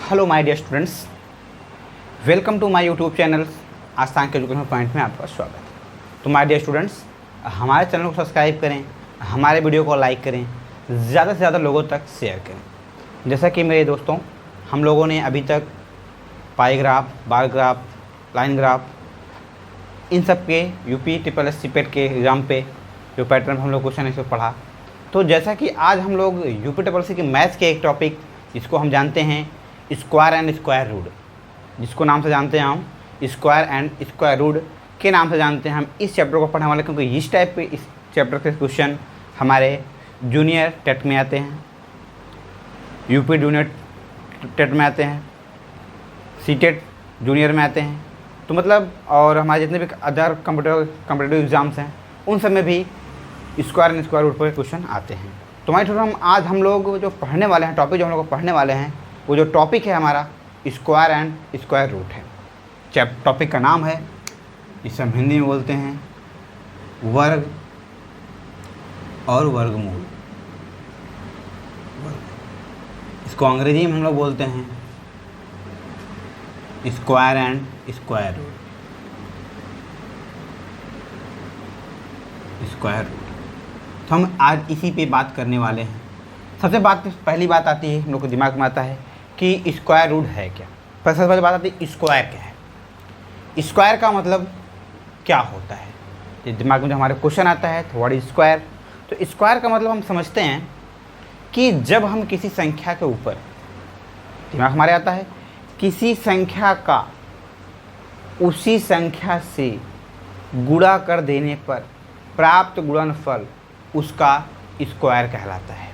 Hello my dear students, welcome to my YouTube channel आसान के education point में आपका स्वागत है। तो माय डियर स्टूडेंट्स, हमारे चैनल को सब्सक्राइब करें, हमारे वीडियो को लाइक करें, ज़्यादा से ज़्यादा लोगों तक शेयर करें। जैसा कि मेरे दोस्तों, हम लोगों ने अभी तक pie graph, bar graph, line graph, इन सब के यूपी ट्रिपल एस सीपेट के एग्ज़ाम पे जो पैटर्न हम लोग क्वेश्चन इसको पढ़ा। तो जैसा कि आज हम लोग यूपी ट्रिपल सी के मैथ्स के एक टॉपिक जिसको हम जानते हैं स्क्वायर एंड स्क्वायर रूट, जिसको नाम से जानते हैं हम स्क्वायर एंड स्क्वायर रूट के नाम से जानते हैं, हम इस चैप्टर को पढ़ने वाले, क्योंकि इस टाइप के इस चैप्टर के क्वेश्चन हमारे जूनियर टेट में आते हैं, यूपी जूनियर टेट में आते हैं, सीटेट जूनियर में आते हैं। तो मतलब और हमारे जितने भी अदर कम्पिटेटिव एग्ज़ाम्स हैं उन सब में भी स्क्वायर एंड स्क्वायर रूट पर क्वेश्चन आते हैं। तो हमारे आज हम लोग जो पढ़ने वाले हैं, टॉपिक जो हम लोग पढ़ने वाले हैं, वो जो टॉपिक है हमारा स्क्वायर एंड स्क्वायर रूट है। टॉपिक का नाम है, इसे हम हिंदी में बोलते हैं वर्ग और वर्गमूल। इसको अंग्रेजी में हम लोग बोलते हैं square and square root. Square root तो हम आज इसी पे बात करने वाले हैं। पहली बात आती है, हम लोग को दिमाग में आता है कि स्क्वायर रूट है क्या। सबसे पहले बात आती है स्क्वायर क्या है। स्क्वायर का मतलब क्या होता है, ये दिमाग में जो हमारे क्वेश्चन आता है तो व्हाट इज स्क्वायर। तो स्क्वायर का मतलब हम समझते हैं कि जब हम किसी संख्या के ऊपर, दिमाग हमारे आता है किसी संख्या का उसी संख्या से गुणा कर देने पर प्राप्त गुणनफल उसका स्क्वायर कहलाता है।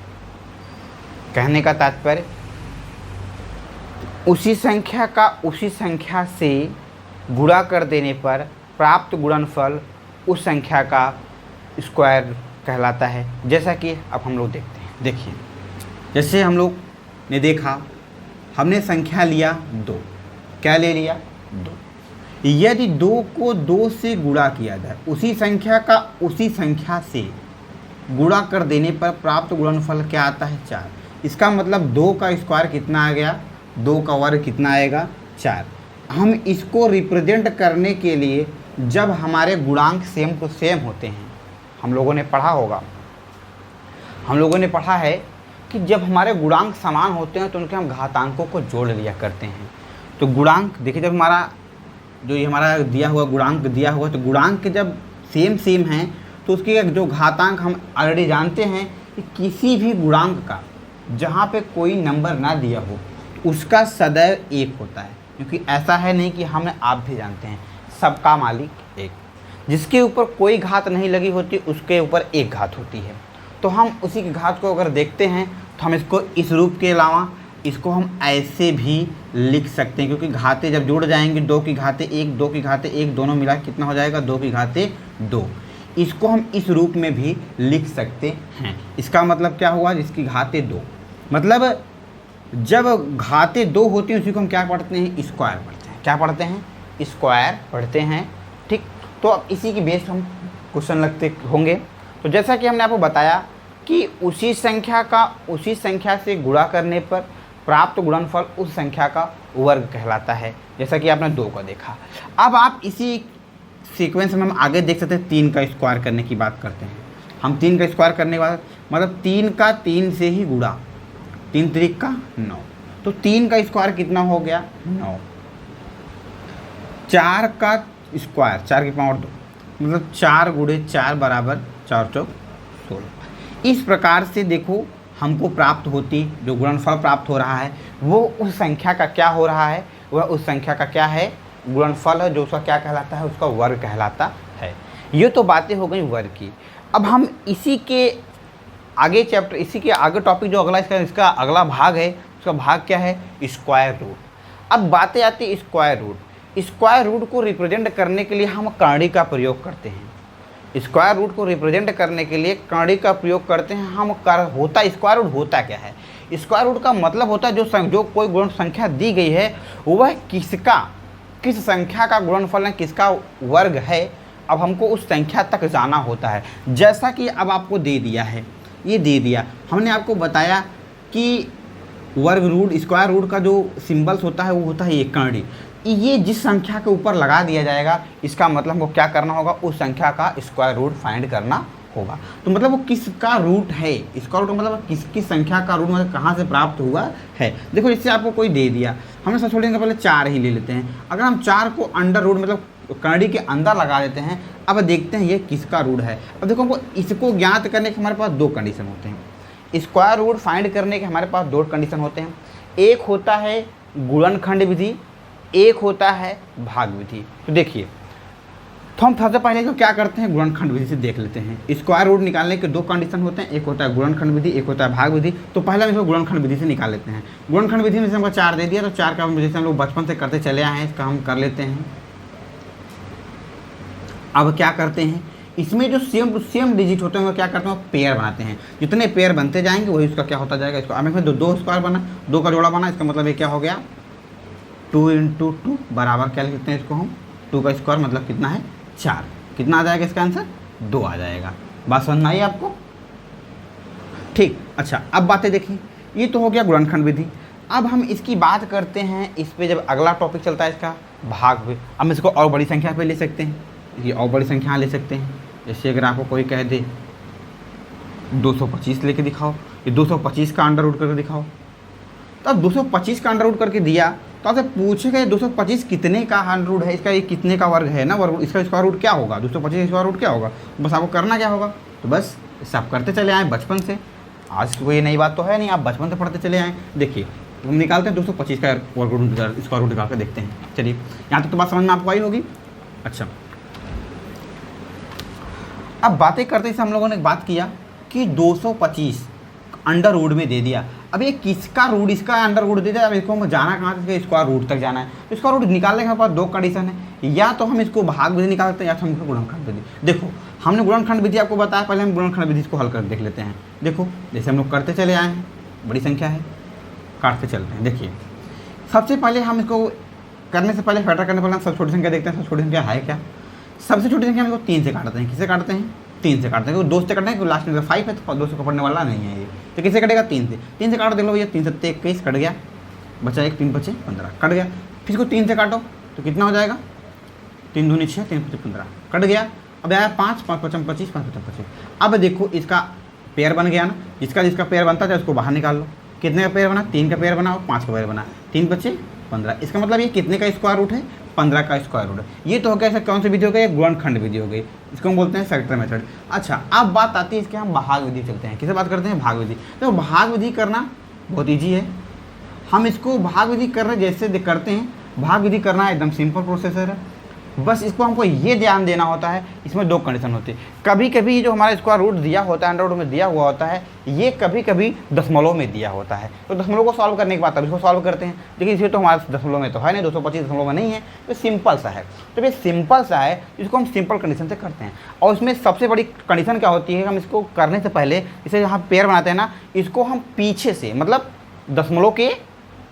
कहने का तात्पर्य, उसी संख्या का उसी संख्या से गुणा कर देने पर प्राप्त गुणनफल उस संख्या का स्क्वायर कहलाता है। जैसा कि अब हम लोग देखते हैं, देखिए जैसे हम लोग ने देखा, हमने संख्या लिया 2। क्या ले लिया? 2। यदि 2 को 2 से गुणा किया जाए, उसी संख्या का उसी संख्या से गुणा कर देने पर प्राप्त गुणनफल क्या आता है? 4। इसका मतलब 2 का स्क्वायर कितना आ गया? 2 का वर्ग कितना आएगा? 4। हम इसको रिप्रेजेंट करने के लिए जब हमारे गुणांक सेम टू सेम होते हैं, हम लोगों ने पढ़ा होगा, हम लोगों ने पढ़ा है कि जब हमारे गुणांक समान होते हैं तो उनके हम घातांकों को जोड़ लिया करते हैं। तो गुणांक देखिए, जब हमारा जो ये हमारा दिया हुआ गुणांक दिया हुआ, तो गुणांक जब सेम हैं तो उसके जो घातांक हम ऑलरेडी जानते हैं कि किसी भी गुणांक का जहाँ पे कोई नंबर ना दिया हो उसका सदैव 1 होता है। क्योंकि ऐसा है नहीं कि हमें आप भी जानते हैं, सबका मालिक 1, जिसके ऊपर कोई घात नहीं लगी होती उसके ऊपर 1 घात होती है। तो हम उसी की घात को अगर देखते हैं तो हम इसको इस रूप के अलावा इसको हम ऐसे भी लिख सकते हैं, क्योंकि घाते जब जुड़ जाएंगे 2 की घाते 1, 2 की घाते 1, दोनों मिला कितना हो जाएगा? 2 की घाते 2। इसको हम इस रूप में भी लिख सकते हैं। इसका मतलब क्या हुआ? जिसकी घाते 2, मतलब जब घाते 2 होती हैं उसी को हम क्या पढ़ते हैं? स्क्वायर पढ़ते हैं। क्या पढ़ते हैं? स्क्वायर पढ़ते हैं। ठीक, तो अब इसी की बेस हम क्वेश्चन लगते होंगे। तो जैसा कि हमने आपको बताया कि उसी संख्या का उसी संख्या से गुणा करने पर प्राप्त गुणनफल उस संख्या का वर्ग कहलाता है। जैसा कि आपने 2 का देखा। अब आप इसी सीक्वेंस में हम आगे देख सकते हैं 3 का स्क्वायर करने की बात करते हैं। हम 3 का स्क्वायर करने के बाद मतलब 3 का 3 से ही गुणा, 3 त्रिक का 9, तो 3 का स्क्वायर कितना हो गया? 9। 4 का स्क्वायर 4 की पावर 2, मतलब 4 गुणे 4 बराबर 4 चौक 16। इस प्रकार से देखो हमको प्राप्त होती, जो गुणनफल प्राप्त हो रहा है वो उस संख्या का क्या हो रहा है? वह उस संख्या का क्या है? गुणनफल है, जो उसका क्या कहलाता है? उसका वर्ग कहलाता है। ये तो बातें हो गई वर्ग की। अब हम इसी के आगे चैप्टर, इसी के आगे टॉपिक जो अगला इसका अगला भाग है, उसका भाग क्या है? Square root. अब बातें आती है स्क्वायर रूट। स्क्वायर रूट को रिप्रेजेंट करने के लिए हम कर्णी का प्रयोग करते हैं। स्क्वायर रूट को रिप्रेजेंट करने के लिए कर्णी का प्रयोग करते हैं हम। होता स्क्वायर रूट होता क्या है? स्क्वायर रूट का मतलब होता है जो कोई गुण संख्या दी गई है वह किस संख्या का गुणनफल है, किसका वर्ग है। अब हमको उस संख्या तक जाना होता है। जैसा कि अब आपको दे दिया है, ये दे दिया, हमने आपको बताया कि वर्ग रूट स्क्वायर रूट का जो सिंबल्स होता है वो होता है एक करड़ी। ये जिस संख्या के ऊपर लगा दिया जाएगा इसका मतलब हमको क्या करना होगा, उस संख्या का स्क्वायर रूट फाइंड करना होगा। तो मतलब वो किसका रूट है, स्क्वायर रूट मतलब किसकी संख्या का रूट मतलब कहाँ से प्राप्त हुआ है। देखो इससे आपको कोई दे दिया, हमने सब छोड़ेंगे पहले 4 ही ले लेते हैं। अगर हम 4 को अंडर रूट मतलब करड़ी के अंदर लगा देते हैं, अब देखते हैं ये किसका रूट है। अब देखो हमको इसको ज्ञात करने के हमारे पास 2 कंडीशन होते हैं। स्क्वायर रूट फाइंड करने के हमारे पास 2 कंडीशन होते हैं, एक होता है गुणनखंड विधि, एक होता है भाग विधि। तो देखिए, तो हम सबसे पहले जो क्या करते हैं गुणनखंड विधि से देख लेते हैं। स्क्वायर रूट निकालने के 2 कंडीशन होते हैं, एक होता है गुणनखंड विधि, एक होता है भाग विधि। तो पहले हम इसको गुणनखंड विधि से निकाल लेते हैं। गुणनखंड विधि में से हमको 4 दे दिया, तो 4 का जैसे हम लोग बचपन से करते चले आए हैं, इसका हम कर लेते हैं। अब क्या करते हैं, इसमें जो सेम डिजिट होते हैं वो क्या करते हैं, पेयर बनाते हैं। जितने पेयर बनते जाएंगे वही उसका क्या होता जाएगा। इसको अब इसमें 2 स्क्वायर बना, 2 का जोड़ा बना, इसका मतलब ये क्या हो गया 2 × 2 बराबर क्या लिखते हैं इसको हम 2 का स्क्वायर मतलब कितना है 4। कितना आ जाएगा इसका आंसर 2 आ जाएगा। बात समझ में आई आपको, ठीक। अच्छा अब बातें देखिए, ये तो हो गया गुणनखंड विधि। अब हम इसकी बात करते हैं, इस पे जब अगला टॉपिक चलता है इसका भाग पे। हम इसको और बड़ी संख्या पे ले सकते हैं, ये और बड़ी संख्या ले सकते हैं। जैसे अगर आपको कोई कह दे 225 लेके दिखाओ, ये 225 का अंडर रूट करके दिखाओ, तो अब 225 का अंडर रूट करके दिया तो आपसे पूछेगा ये 225 कितने का अंडर रूट है, इसका ये कितने का वर्ग है ना, वर्ग इसका स्क्वायर रूट क्या होगा, 225 स्क्वायर रूट क्या होगा। बस आपको करना क्या होगा, तो बस सब करते चले आए बचपन से। आज कोई नई बात तो है नहीं, आप बचपन से पढ़ते चले आए। देखिए हम निकालते हैं 225 का वर्ग रूट स्क्वायर रूट निकाल कर देखते हैं। चलिए यहाँ तक तो बात समझ में आपको आई होगी। अच्छा अब बातें करते से हम लोगों ने बात किया कि 225 अंडर रूट में दे दिया। अब ये किसका रूट, इसका अंडर रूट दे दिया। अब इसको हम जाना कहाँ से, स्क्वायर रूट तक जाना है। तो स्क्वायर रूट निकालने के हमारे पास 2 कंडीशन है, या तो हम इसको भाग विधि निकालते हैं या तो हम इसको गुणनखंड विधि। देखो हमने गुणनखंड विधि आपको बताया, पहले हम गुणनखंड विधि को हल कर देख लेते हैं। देखो जैसे हम लोग करते चले आए हैं, बड़ी संख्या है काटते चलते हैं। देखिए सबसे पहले हम इसको करने से पहले फैक्टर करने पहले हम सब छोटी संख्या देखते हैं, सब छोटी संख्या है क्या। सबसे छोटी संख्या हम इसको 3 से काटते हैं। किससे काटते हैं 3 से काटते हैं, क्योंकि 2 से काटते हैं, क्योंकि लास्ट में 5 है तो 2 से पढ़ने वाला नहीं है ये। तो किससे कटेगा 3 से, 3 से काट दे लो भैया, 3 7 21 कट गया, बचा 1 3 बचे 15 कट गया। फिर इसको 3 से काटो तो कितना हो जाएगा 3 दूनी 6 3 5 15 कट गया। अब आया 5 5 5 25 5 5 25। अब देखो इसका पेयर बन गया ना, जिसका पेयर बनता था उसको बाहर निकाल लो। कितने का पेयर बना, 3 का पेयर बना और 5 का पेयर बना, 3 बचे 15। इसका मतलब ये कितने का स्क्वायर रूट है 15 का स्क्वायर रूट है। ये तो हो गया, ऐसा कौन सी विधि हो गई, गुणनखंड विधि हो गई, इसको हम बोलते हैं फैक्टर मेथड। अच्छा अब बात आती है इसके हम भाग विधि चलते हैं। किसे बात करते हैं, भाग विधि। तो भाग विधि करना बहुत ईजी है। हम इसको भाग विधि करने जैसे करते हैं, भाग विधि करना एकदम सिंपल प्रोसेसर है। बस इसको हमको ये ध्यान देना होता है, इसमें 2 कंडीशन होती है। कभी कभी ये जो हमारा स्क्वायर रूट दिया होता है, अंडर रूट में दिया हुआ होता है, ये कभी कभी दशमलव में दिया होता है। तो दशमलव को सॉल्व करने के बाद तब इसको सॉल्व करते हैं। लेकिन इसमें तो हमारा दशमलव में तो है नहीं, 225 दशमलव में नहीं है, तो सिंपल सा है। तो ये सिंपल सा है, इसको हम सिंपल कंडीशन से करते हैं। और इसमें सबसे बड़ी कंडीशन क्या होती है, हम इसको करने से पहले इसे यहाँ पेयर बनाते हैं ना, इसको हम पीछे से मतलब दशमलव के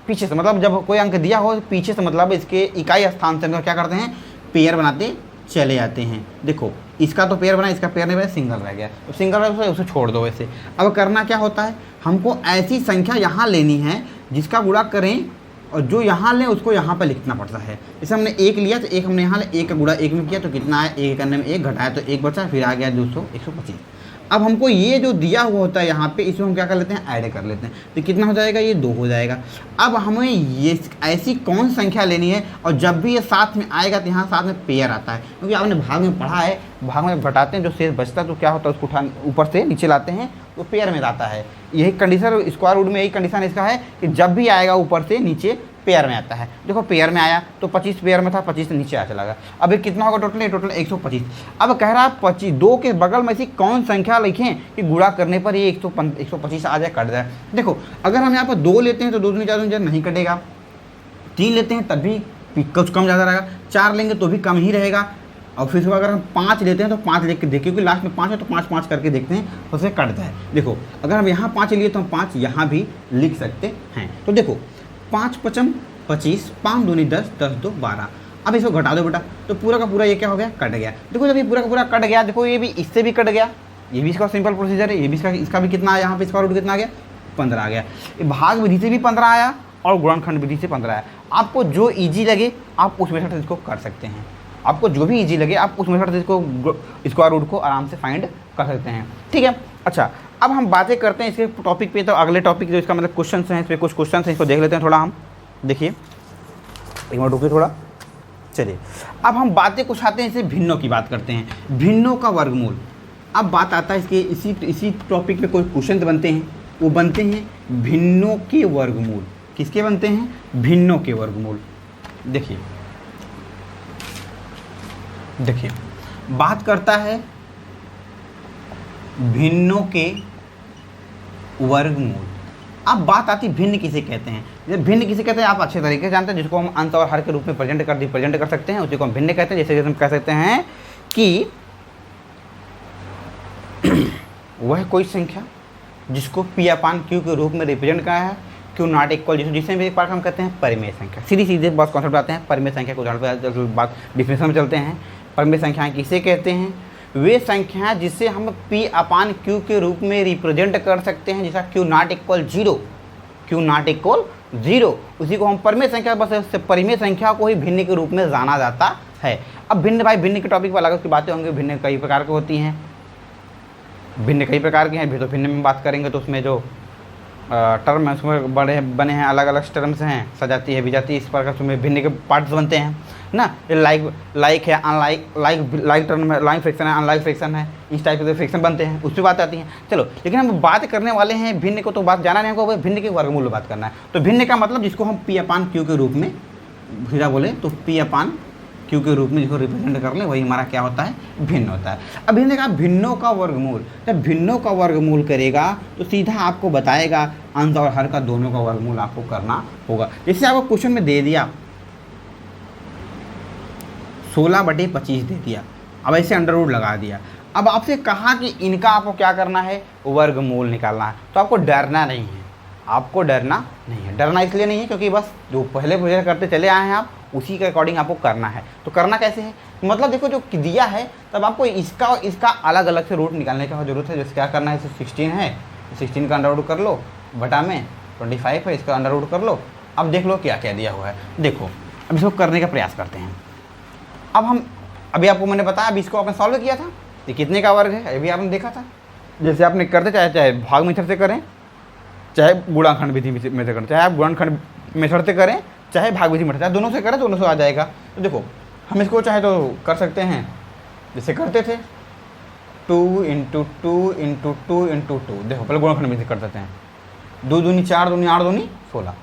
पीछे से, मतलब जब कोई अंक दिया हो पीछे से, मतलब इसके इकाई स्थान से क्या करते हैं पेयर बनाते चले जाते हैं। देखो इसका तो पेयर बना, इसका पेयर नहीं बना, सिंगल रह गया, तो सिंगल रह गया उसे छोड़ दो। वैसे अब करना क्या होता है, हमको ऐसी संख्या यहाँ लेनी है जिसका गुणा करें और जो यहाँ लें उसको यहाँ पर लिखना पड़ता है। जैसे हमने 1 लिया तो 1 हमने यहाँ ले, 1 का गुणा 1 में किया तो कितना है, 1 करने में 1 घटाया तो 1 बचा, फिर आ गया 200 125। अब हमको ये जो दिया हुआ होता है यहाँ पे, इसमें हम क्या कर लेते हैं ऐड कर लेते हैं, तो कितना हो जाएगा ये 2 हो जाएगा। अब हमें ये ऐसी कौन संख्या लेनी है, और जब भी ये साथ में आएगा तो यहाँ साथ में पेयर आता है, क्योंकि आपने भाग में पढ़ा है, भाग में घटाते हैं जो शेष बचता है तो क्या होता है उसको उठा ऊपर से नीचे लाते हैं तो पेयर में आता है। यही कंडीशन स्क्वायर रूट में यही कंडीशन इसका है कि जब भी आएगा ऊपर से नीचे पेयर में आता है। देखो पेयर में आया तो 25 पेयर में था, 25 से नीचे आ चला गया। अब ये कितना होगा टोटल, टोटल 125। अब कह रहा है 25 2 के बगल में ऐसी कौन संख्या लिखें कि गुणा करने पर ये 125 आ जाए, कट जाए। देखो अगर हम यहाँ पर 2 लेते हैं तो 2 ज़्यादा नहीं कटेगा, 3 लेते हैं तब भी कुछ कम ज़्यादा रहेगा, 4 लेंगे तो भी कम ही रहेगा, और फिर अगर हम 5 लेते हैं तो 5 लेके देखिए, क्योंकि लास्ट में 5 है तो 5 करके देखते हैं तो उससे कट जाए। देखो अगर हम यहाँ 5 लिए तो हम 5 यहाँ भी लिख सकते हैं। तो देखो 5 5 25, 5 दूनी 10, 10 2 12। अब इसको घटा दो बेटा, तो पूरा का पूरा ये क्या हो गया, कट गया। देखो जब ये पूरा का पूरा कट गया, देखो ये भी इससे भी कट गया, ये भी इसका सिंपल प्रोसीजर है, ये भी इसका भी कितना है, यहाँ पे इसका रूट कितना आ गया 15 आ गया। भाग विधि से भी 15 आया और गुणनखंड विधि से 15 आया। आपको जो ईजी लगे आप उस मेथड से इसको कर सकते हैं, आपको जो भी ईजी लगे आप उस मेथड से इसको स्क्वायर रूट को आराम से फाइंड कर सकते हैं, ठीक है। अच्छा, अब हम बातें करते हैं इसके टॉपिक पे। तो अगले टॉपिक जो इसका मतलब क्वेश्चन हैं, इस पर कुछ क्वेश्चन हैं, इसको देख लेते हैं थोड़ा हम। देखिए एक मिनट रुकिए थोड़ा, चलिए अब हम बातें कुछ आते हैं, इसे भिन्नों की बात करते हैं। भिन्नों का वर्गमूल, अब बात आता है इसके इसी टॉपिक पे कोई क्वेश्चन बनते हैं, वो बनते हैं भिन्नों के वर्गमूल। किसके बनते हैं? भिन्नों के वर्गमूल। देखिए बात करता है भिन्नों के वर्गमूल। अब बात आती भिन्न किसे कहते हैं। जब भिन्न किसे कहते हैं आप अच्छे तरीके से जानते हैं, जिसको हम अंत और हर के रूप में प्रेजेंट कर सकते हैं, उसी को हम भिन्न कहते हैं। जैसे हम कह सकते हैं कि वह कोई संख्या जिसको P/Q के रूप में रिप्रेजेंट किया है, Q नॉट इक्वल, जिसे भी एक बार हम कहते हैं परिमेय संख्या। सीधे बहुत कॉन्सेप्ट आते हैं परिमेय संख्या को उदाहरण पर बात डिफिनेशन में चलते हैं। परिमेय संख्याएं किसे कहते हैं? वे संख्याएं जिसे हम P/Q के रूप में रिप्रेजेंट कर सकते हैं, जैसा Q नॉट इक्वल 0, उसी को हम परिमेय संख्या, बस परिमेय संख्या को ही भिन्न के रूप में जाना जाता है। अब भिन्न के टॉपिक पर अलग की बातें होंगी। भिन्न कई प्रकार की होती हैं, भिन्न कई प्रकार के हैं। तो भिन्न में बात करेंगे तो उसमें जो टर्म है उसमें बने हैं, अलग अलग टर्म्स हैं, सजाती है बिजाती, इस प्रकार से उसमें भिन्न के पार्ट्स बनते हैं ना। लाइक है, लाइक टर्म है, लाइक फ्रैक्शन है, अनलाइक फ्रैक्शन है, इस टाइप के फ्रैक्शन बनते हैं, उस पर बात आती है। चलो, लेकिन हम बात करने वाले हैं भिन्न को, तो बात जाना नहीं हमको, भिन्न के वर्गमूल में बात करना है। तो भिन्न का मतलब जिसको हम P/Q के रूप में सीधा बोले तो P/Q के रूप में जिसको रिप्रेजेंट कर लें, वही हमारा क्या होता है? भिन्न होता है। अब भिन्न का भिन्नों का वर्गमूल, जब भिन्नों का वर्गमूल करेगा तो सीधा आपको बताएगा अंश और हर का दोनों का वर्गमूल आपको करना होगा। जैसे आपको क्वेश्चन में दे दिया 16/25 दे दिया, अब ऐसे अंडर रूट लगा दिया। अब आपसे कहा कि इनका आपको क्या करना है? वर्गमूल निकालना है। तो आपको डरना नहीं है, आपको डरना नहीं है। डरना इसलिए नहीं है क्योंकि बस जो पहले प्रोजेक्ट करते चले आए हैं आप, उसी के अकॉर्डिंग आपको करना है। तो करना कैसे है? मतलब देखो जो दिया है तब आपको इसका और इसका अलग अलग से रूट निकालने की जरूरत है। जैसे क्या करना है, 16 है, 16 का अंडर रूट कर लो, बटा में 25 है, इसका अंडर रूट कर लो। अब देख लो क्या क्या दिया हुआ है। देखो अब इसको करने का प्रयास करते हैं। अब हम अभी आपको मैंने बताया, अभी इसको आपने सॉल्व किया था, ये कितने का वर्ग है अभी आपने देखा था। जैसे आपने करते चाहे भाग मेथड से करें, चाहे गुणाखंड विधि में से करें, चाहे आप गुणनखंड मेथड से करें, चाहे भाग विधि मेथड, चाहे दोनों से करें, दोनों से आ जाएगा। तो देखो हम इसको चाहे तो कर सकते हैं जैसे करते थे 2 × 2 × 2 × 2। देखो पहले गुणनखंड विधि कर देते हैं। 2 दूनी 4, दूनी 8, दूनी 16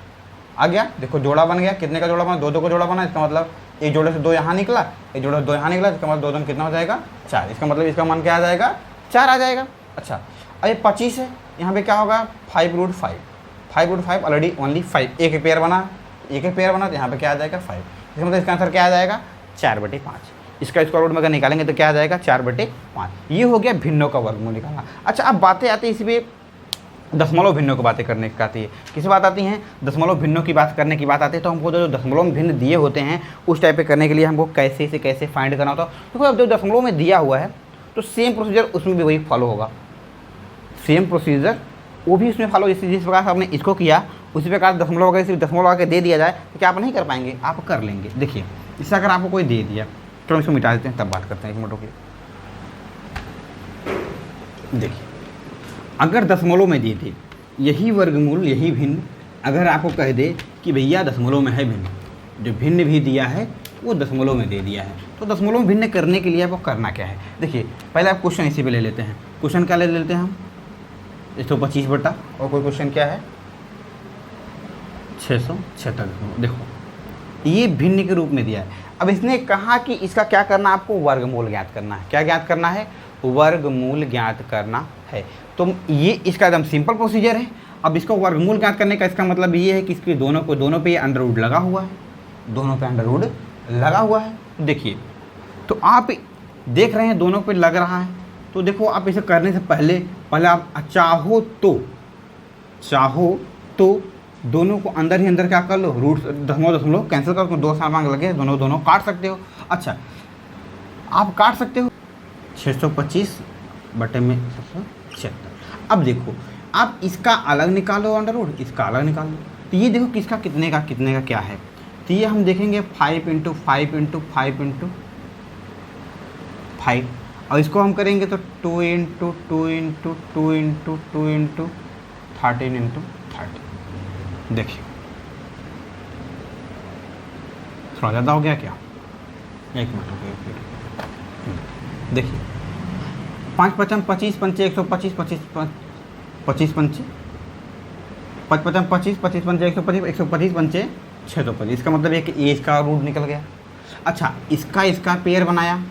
आ गया। देखो जोड़ा बन गया, कितने का जोड़ा बना? 2 का जोड़ा बना। इसका मतलब एक जोड़े से 2 यहाँ निकला, एक जोड़े से 2 यहाँ निकला, इसका मतलब 2 कितना हो जाएगा? 4। इसका मतलब इसका मान क्या आ जाएगा? 4 आ जाएगा। अच्छा अब ये 25 है, यहाँ पे क्या होगा? 5√5 ऑलरेडी ओनली 5, एक पेयर बना तो यहाँ पे क्या आ जाएगा? 5। इसका मतलब इसका आंसर क्या आ जाएगा? 4/5। इसका स्क्वायर रूट में अगर निकालेंगे तो क्या आ जाएगा? 4/5। ये हो गया भिन्नों का वर्गमूल निकालना। अच्छा अब बातें आती है इसी पे दशमलव भिन्नों की बातें करने की आती है। किस बात आती हैं? दशमलव भिन्नों की बात करने की बात आती है। तो हमको जो दशमलव भिन्न दिए होते हैं उस टाइप पे करने के लिए हमको कैसे से कैसे फाइंड करना होता है। देखो अब जो दशमलव में दिया हुआ है तो सेम प्रोसीजर उसमें भी वही फॉलो होगा, सेम प्रोसीजर वो भी उसमें फॉलो। जिस प्रकार से आपने इसको किया उसी प्रकार दशमलव अगर सिर्फ दशमलव आके दे दिया जाए तो क्या आप नहीं कर पाएंगे? आप कर लेंगे। देखिए इससे अगर आपको कोई दे दिया, चलो इसको मिटा देते हैं तब बात करते हैं, एक मिनट रुकिए। देखिए अगर दशमलव में दे दे यही वर्गमूल यही भिन्न, अगर आपको कह दे कि भैया दशमलव में है भिन्न, जो भिन्न भी दिया है वो दशमलव में दे दिया है, तो दशमलव में भिन्न करने के लिए आपको करना क्या है? देखिए पहले आप क्वेश्चन इसी पे ले लेते हैं। क्वेश्चन क्या ले लेते हैं हम? 125 बटा और कोई क्वेश्चन क्या है? 676। देखो ये भिन्न के रूप में दिया है। अब इसने कहा कि इसका क्या करना, आपको वर्गमूल ज्ञात करना है। क्या ज्ञात करना है? वर्गमूल ज्ञात करना है। तो ये इसका एकदम सिंपल प्रोसीजर है। अब इसको वर्गमूल ज्ञात करने का इसका मतलब ये है कि इसके दोनों पे अंडर रूट लगा हुआ है, दोनों पे अंडर रूट लगा हुआ है। देखिए तो आप देख रहे हैं दोनों पे लग रहा है। तो देखो आप इसे करने से पहले आप चाहो तो दोनों को अंदर ही अंदर क्या कर लो, रूट दशमलव कैंसिल कर, 2 सामान लगे, दोनों काट सकते हो। अच्छा आप काट सकते हो 625 बटे में 776। अब देखो अब इसका अलग निकालो अंडर रूट, इसका अलग निकालो। तो ये देखो किसका कितने का क्या है। तो ये हम देखेंगे 5 × 5 × 5 × 5, और इसको हम करेंगे तो 2 × 2 × 2 × 2 × 13 × 13। देखिए थोड़ा ज़्यादा हो गया क्या, एक मिनट हो गया। देखिए 5 × 5 = 25, 5 × 125, 25 × 5 = 25, 5 × 5 = 25, 25 × 5 = 125, 125 × 5 = 625। इसका मतलब है कि ये इसका रूट निकल गया। अच्छा इसका पेयर बनाया,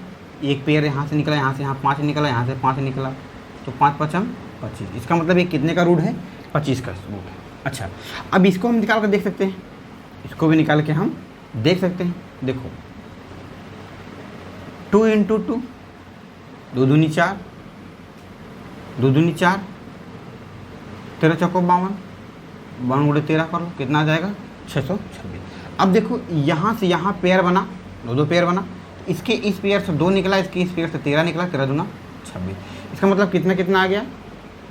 एक पेयर यहाँ से निकला, यहाँ से यहाँ 5 निकला, यहाँ से 5 निकला, तो 5 × 5 = 25। इसका मतलब ये कितने का रूट है, 25 का रूट है। अच्छा अब इसको हम निकाल कर देख सकते हैं, इसको भी निकाल के हम देख सकते हैं। देखो 2 × 2, 2 दूनी 4, 2 दूनी 4, 13 चौको 52, 52 × 13 कर लो, कितना आ जाएगा 626। अब देखो यहाँ से यहाँ पेयर बना, दो पेयर बना, इसके इस पेयर से 2 निकला, इसके इस पेयर से 13 निकला, 13 दूना 26। इसका मतलब कितना आ गया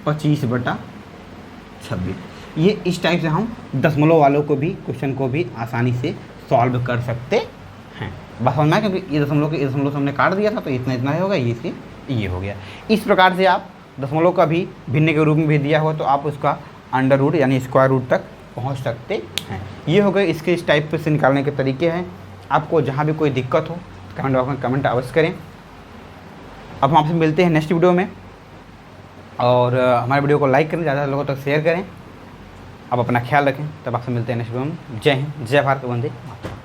25/26। ये इस टाइप से हम दशमलव वालों को भी क्वेश्चन को भी आसानी से सॉल्व कर सकते हैं। बस समझना, क्योंकि ये दशमलव से हमने काट दिया था, तो इतना ही होगा, ये से ये हो गया। इस प्रकार से आप दशमलव का भी भिन्न के रूप में भी दिया हुआ, तो आप उसका अंडर रूट यानी स्क्वायर रूट तक पहुंच सकते हैं। ये हो गए इसके इस टाइप से निकालने के तरीके हैं। आपको जहाँ भी कोई दिक्कत हो कमेंट बॉक्स में कमेंट अवश्य करें। अब हम आपसे मिलते हैं नेक्स्ट वीडियो में, और हमारे वीडियो को लाइक करें, ज़्यादा लोगों तक शेयर करें। अब अपना ख्याल रखें, तब आपसे मिलते हैं नेक्स्ट वीडियो में। जय हिंद, जय भारत, वंदे मातरम।